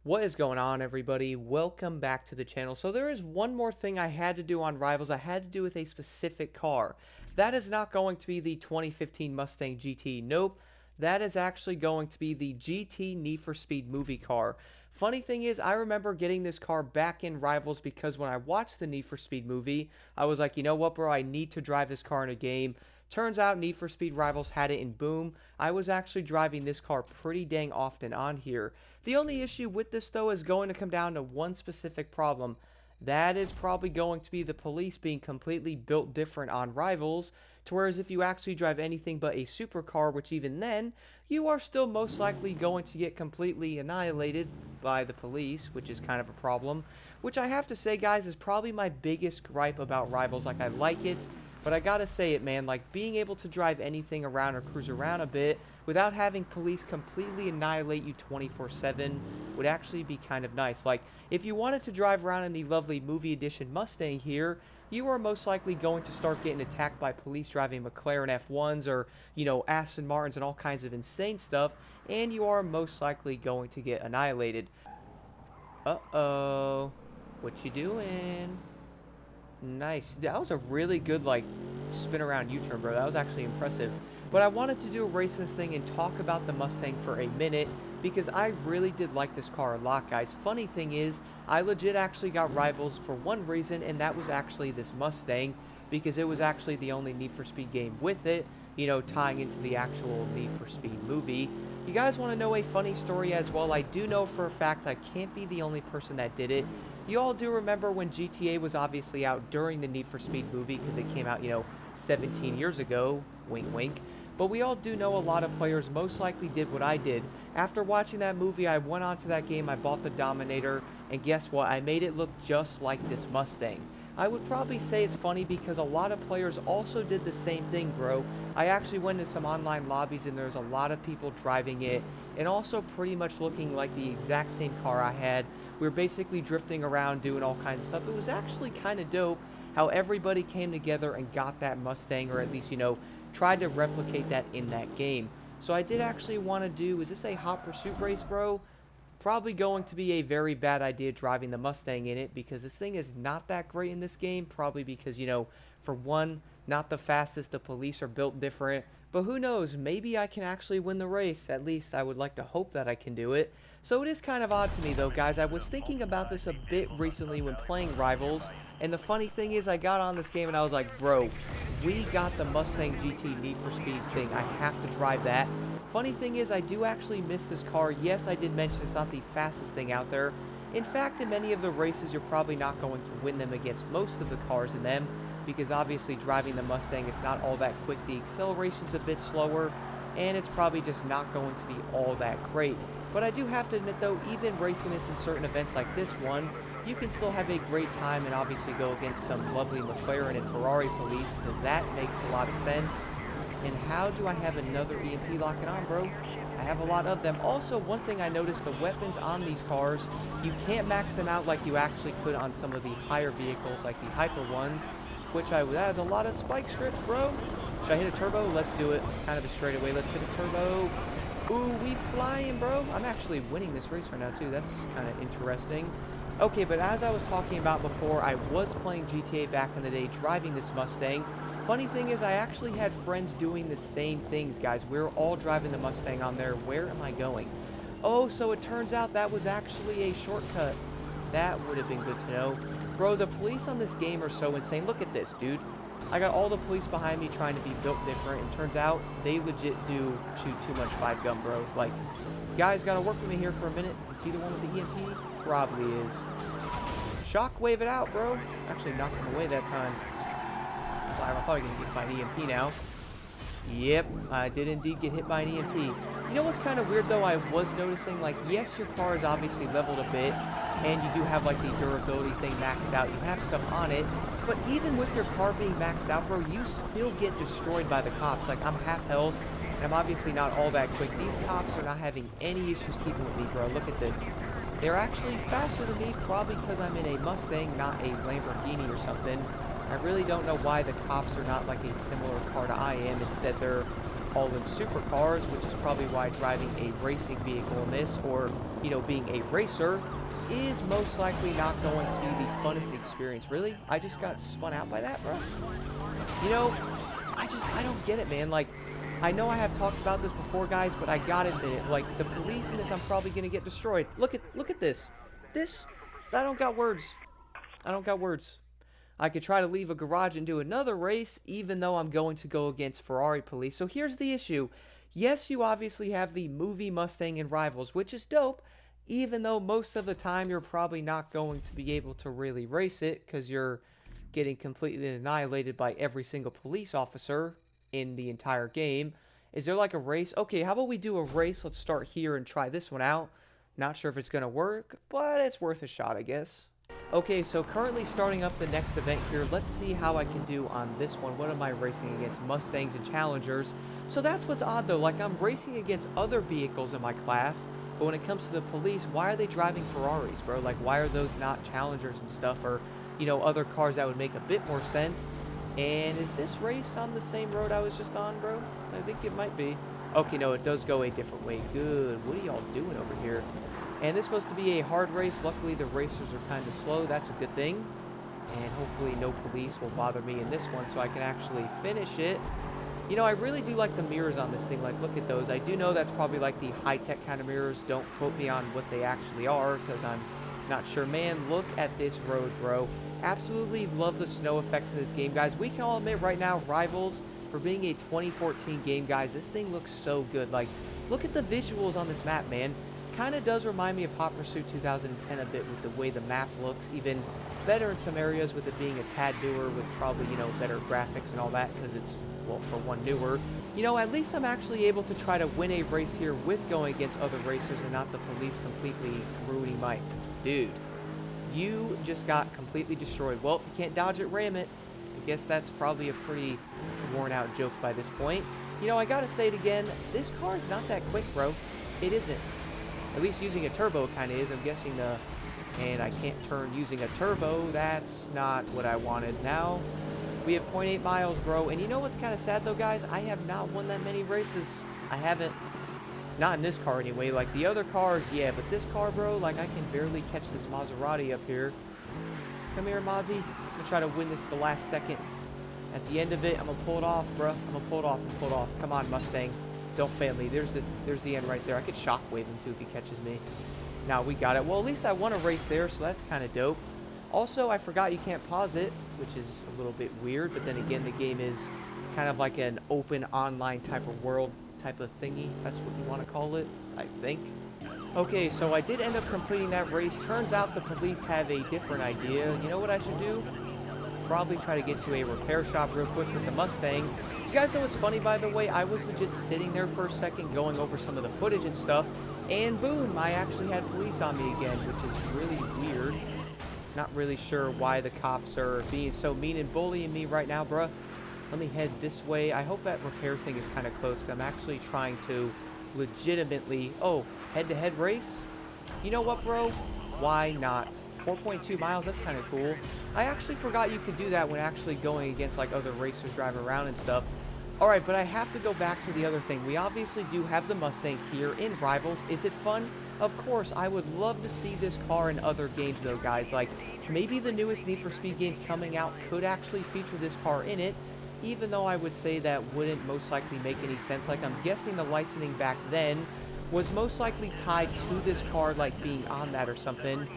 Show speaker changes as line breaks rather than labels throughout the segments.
What is going on, everybody? Welcome back to the channel. So there is one more thing I had to do on Rivals. I had to do with a specific car. That is not going to be the 2015 Mustang GT. Nope. That is actually going to be the GT Need for Speed movie car. Funny thing is, I remember getting this car back in Rivals because when I watched the Need for Speed movie, I was like, you know what, bro? I need to drive this car in a game. Turns out Need for Speed Rivals had it, and boom, I was actually driving this car pretty dang often on here. The only issue with this, though, is going to come down to one specific problem. That is probably going to be the police being completely built different on Rivals, to whereas if you actually drive anything but a supercar, which even then, you are still most likely going to get completely annihilated by the police, which is kind of a problem. Which I have to say, guys, is probably my biggest gripe about Rivals. Like, I like it, but I gotta say it, man, like, being able to drive anything around or cruise around a bit without having police completely annihilate you 24/7 would actually be kind of nice. Like, if you wanted to drive around in the lovely movie edition Mustang here, you are most likely going to start getting attacked by police driving McLaren F1s or, Aston Martins and all kinds of insane stuff, and you are most likely going to get annihilated. Uh-oh. What you doing? Nice. That was a really good, like, spin around U-turn, bro. That was actually impressive. But I wanted to do a race in this thing and talk about the Mustang for a minute because I really did like this car a lot, guys. Funny thing is, I legit actually got Rivals for one reason, and that was actually this Mustang because it was actually the only Need for Speed game with it, tying into the actual Need for Speed movie. You guys want to know a funny story as well? I do know for a fact I can't be the only person that did it. You all do remember when GTA was obviously out during the Need for Speed movie because it came out, 17 years ago, wink wink. But we all do know a lot of players most likely did what I did. After watching that movie, I went onto that game, I bought the Dominator, and guess what? I made it look just like this Mustang. I would probably say it's funny because a lot of players also did the same thing, bro. I actually went into some online lobbies and there's a lot of people driving it and also pretty much looking like the exact same car I had. We were basically drifting around doing all kinds of stuff. It was actually kind of dope how everybody came together and got that Mustang, or at least, tried to replicate that in that game. So I did actually want to do, is this a hot pursuit race, bro? Probably going to be a very bad idea driving the Mustang in it because this thing is not that great in this game. Probably because, for one, not the fastest, the police are built different. But who knows, maybe I can actually win the race. At least I would like to hope that I can do it. So it is kind of odd to me though, guys. I was thinking about this a bit recently when playing Rivals. And the funny thing is I got on this game and I was like, bro, we got the Mustang GT Need for Speed thing. I have to drive that. Funny thing is, I do actually miss this car. Yes, I did mention it's not the fastest thing out there. In fact, in many of the races, you're probably not going to win them against most of the cars in them, because obviously driving the Mustang, it's not all that quick. The acceleration's a bit slower, and it's probably just not going to be all that great. But I do have to admit, though, even racing this in certain events like this one, you can still have a great time and obviously go against some lovely McLaren and Ferrari police, because that makes a lot of sense. And how do I have another EMP locking on, bro? I have a lot of them. Also, one thing I noticed, the weapons on these cars, you can't max them out like you actually could on some of the higher vehicles, like the hyper ones, which that has a lot of spike strips, bro. Should I hit a turbo? Let's do it. Kind of a straightaway. Let's hit a turbo. Ooh, we flying, bro. I'm actually winning this race right now, too. That's kind of interesting. Okay, but as I was talking about before, I was playing GTA back in the day, driving this Mustang. Funny thing is, I actually had friends doing the same things, guys. We were all driving the Mustang on there. Where am I going? Oh, so it turns out that was actually a shortcut. That would have been good to know. Bro, the police on this game are so insane. Look at this, dude. I got all the police behind me trying to be built different, and turns out they legit do shoot too much 5-gun, bro. Like, guys gotta work with me here for a minute. Is he the one with the EMP? Probably is. Shockwave it out, bro. Actually knocked him away that time. I'm probably going to get by an EMP now. Yep, I did indeed get hit by an EMP. You know what's kind of weird though? I was noticing, like, yes, your car is obviously leveled a bit, and you do have, like, the durability thing maxed out. You have stuff on it, but even with your car being maxed out, bro, you still get destroyed by the cops. Like, I'm half health, and I'm obviously not all that quick. These cops are not having any issues keeping with me, bro. Look at this. They're actually faster than me, probably because I'm in a Mustang, not a Lamborghini or something. I really don't know why the cops are not like a similar car to I am. Instead, they're all-in supercars, which is probably why driving a racing vehicle in this, or, you know, being a racer, is most likely not going to be the funnest experience. Really? I just got spun out by that, bro? You know, I don't get it, man. Like, I know I have talked about this before, guys, but I gotta admit it. Like, the police in this, I'm probably gonna get destroyed. Look at this. I don't got words. I don't got words. I could try to leave a garage and do another race, even though I'm going to go against Ferrari police. So here's the issue. Yes, you obviously have the movie Mustang and Rivals, which is dope, even though most of the time you're probably not going to be able to really race it, because you're getting completely annihilated by every single police officer in the entire game. Is there like a race? Okay, how about we do a race? Let's start here and try this one out. Not sure if it's going to work, but it's worth a shot, I guess. Okay, so currently starting up the next event here. Let's see how I can do on this one. What am I racing against? Mustangs and Challengers. So that's what's odd though. Like, I'm racing against other vehicles in my class, but when it comes to the police, why are they driving Ferraris, bro? Like, why are those not Challengers and stuff, or, you know, other cars that would make a bit more sense? And is this race on the same road I was just on, bro? I think it might be. Okay, no, it does go a different way. Good. What are y'all doing over here? And this is supposed to be a hard race. Luckily, the racers are kind of slow. That's a good thing. And hopefully no police will bother me in this one so I can actually finish it. You know, I really do like the mirrors on this thing. Like, look at those. I do know that's probably like the high-tech kind of mirrors. Don't quote me on what they actually are, because I'm not sure. Man, look at this road, bro. Absolutely love the snow effects in this game, guys. We can all admit right now, Rivals, for being a 2014 game, guys, this thing looks so good. Like, look at the visuals on this map, man. Kind of does remind me of Hot Pursuit 2010 a bit with the way the map looks. Even better in some areas with it being a tad newer, with probably, you know, better graphics and all that, because it's, well, for one, newer. You know, at least I'm actually able to try to win a race here with going against other racers and not the police completely ruining my... Dude, you just got completely destroyed. Well, if you can't dodge it, ram it. I guess that's probably a pretty worn out joke by this point. You know, I gotta say it again, this car is not that quick, bro. It isn't. At least using a turbo kind of is. I'm guessing the... And I can't turn using a turbo. That's not what I wanted. Now, we have 0.8 miles, bro. And you know what's kind of sad, though, guys? I have not won that many races. I haven't. Not in this car, anyway. Like, the other cars, yeah. But this car, bro, like, I can barely catch this Maserati up here. Come here, Mozzie. I'm going to try to win this at the last second. At the end of it, I'm going to pull it off, bro. I'm going to pull it off and pull it off. Come on, Mustang. Don't fail me. There's the end right there. I could shockwave him too if he catches me. Now we got it. Well, at least I won a race there, so that's kind of dope. Also, I forgot you can't pause it, which is a little bit weird. But then again, the game is kind of like an open online type of world type of thingy. That's what you want to call it, I think. Okay, so I did end up completing that race. Turns out the police have a different idea. You know what I should do? Probably try to get to a repair shop real quick with the Mustang. You guys know what's funny, by the way? I was legit sitting there for a second going over some of the footage and stuff, and boom, I actually had police on me again, which is really weird. Not really sure why the cops are being so mean and bullying me right now, bruh. Let me head this way. I hope that repair thing is kind of close, because I'm actually trying to legitimately... Oh, head-to-head race? You know what, bro? Why not? 4.2 miles, that's kind of cool. I actually forgot you could do that when actually going against like other racers driving around and stuff. Alright, but I have to go back to the other thing. We obviously do have the Mustang here in Rivals. Is it fun? Of course, I would love to see this car in other games though, guys. Like, maybe the newest Need for Speed game coming out could actually feature this car in it, even though I would say that wouldn't most likely make any sense. Like, I'm guessing the licensing back then was most likely tied to this car, like being on that or something.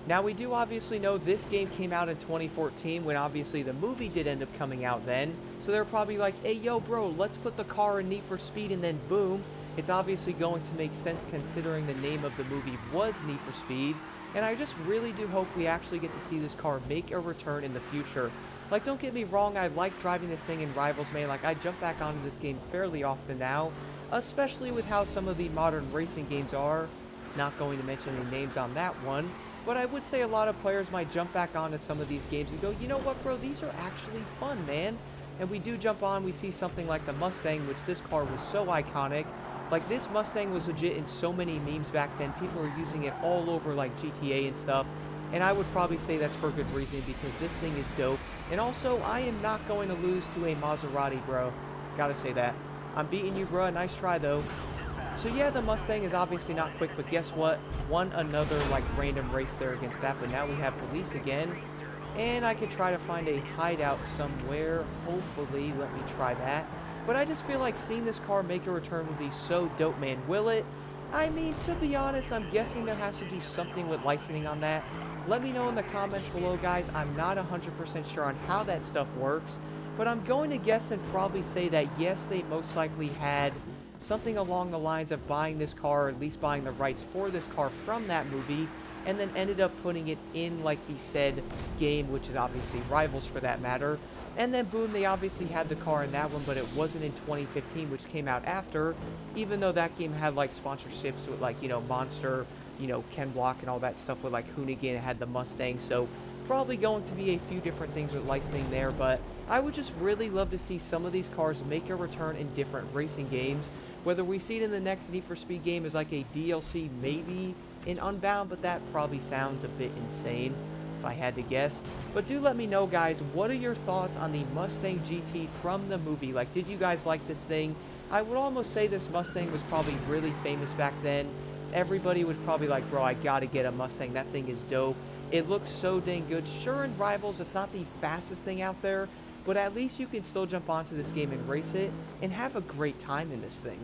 Now, we do obviously know this game came out in 2014, when obviously the movie did end up coming out then. So they're probably like, hey, yo, bro, let's put the car in Need for Speed, and then boom. It's obviously going to make sense considering the name of the movie was Need for Speed. And I just really do hope we actually get to see this car make a return in the future. Like, don't get me wrong, I like driving this thing in Rivals, man. Like, I jump back onto this game fairly often now, especially with how some of the modern racing games are. Not going to mention any names on that one. But I would say a lot of players might jump back onto some of these games and go, you know what, bro, these are actually fun, man. And we do jump on, we see something like the Mustang, which this car was so iconic. Like, this Mustang was legit in so many memes back then. People were using it all over, like, GTA and stuff. And I would probably say that's for good reason, because this thing is dope. And also, I am not going to lose to a Maserati, bro. Gotta say that. I'm beating you, bruh. Nice try, though. So yeah, the Mustang is obviously not quick, but guess what? Won another, like, random race there against that, but now we have police again. And I could try to find a hideout somewhere. Hopefully, let me try that. But I just feel like seeing this car make a return would be so dope, man. Will it? I mean, to be honest, I'm guessing there has to do something with licensing on that. Let me know in the comments below, guys. I'm not 100% sure on how that stuff works. But I'm going to guess and probably say that, yes, they most likely had something along the lines of buying this car, or at least buying the rights for this car from that movie, and then ended up putting it in, like, the said game, which is obviously Rivals for that matter. And then boom, they obviously had the car in that one, but it wasn't in 2015, which came out after, even though that game had, like, sponsorships with, like, you know, Monster, you know, Ken Block and all that stuff with, like, Hoonigan. It had the Mustang, so probably going to be a few different things with licensing there, but I would just really love to see some of these cars make a return in different racing games. Whether we see it in the next Need for Speed game as like a DLC, maybe in Unbound, but that probably sounds a bit insane if I had to guess. But do let me know, guys, what are your thoughts on the Mustang GT from the movie? Like, did you guys like this thing? I would almost say this Mustang was probably really famous back then. Everybody would probably like, bro, I gotta get a Mustang. That thing is dope. It looks so dang good. Sure, in Rivals, it's not the fastest thing out there, but at least you can still jump onto this game and race it and have a great time in this thing.